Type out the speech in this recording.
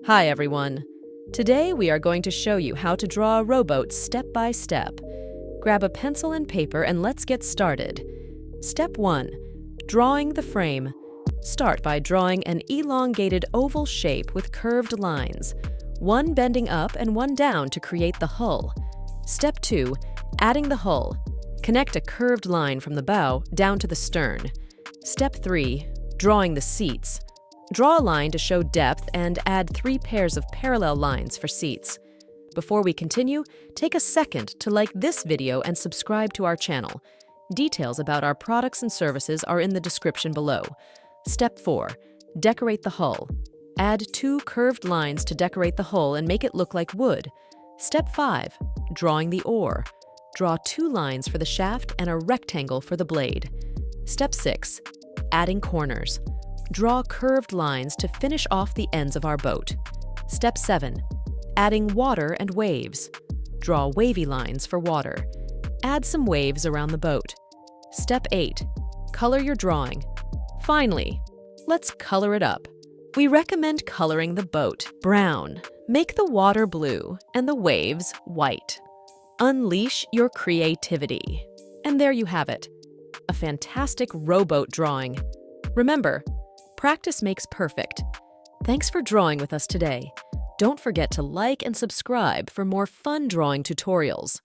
Hi everyone! Today we are going to show you how to draw a rowboat step by step. Grab a pencil and paper and let's get started. Step 1. Drawing the frame. Start by drawing an elongated oval shape with curved lines, one bending up and one down to create the hull. Step 2. Adding the hull. Connect a curved line from the bow down to the stern. Step 3. Drawing the seats. Draw a line to show depth and add 3 pairs of parallel lines for seats. Before we continue, take a second to like this video and subscribe to our channel. Details about our products and services are in the description below. Step 4. Decorate the hull. Add 2 curved lines to decorate the hull and make it look like wood. Step 5. Drawing the oar. Draw 2 lines for the shaft and a rectangle for the blade. Step 6. Adding corners. Draw curved lines to finish off the ends of our boat. Step 7. Adding water and waves. Draw wavy lines for water. Add some waves around the boat. Step 8. Color your drawing. Finally, let's color it up. We recommend coloring the boat brown. Make the water blue and the waves white. Unleash your creativity. And there you have it. A fantastic rowboat drawing. Remember, practice makes perfect. Thanks for drawing with us today. Don't forget to like and subscribe for more fun drawing tutorials.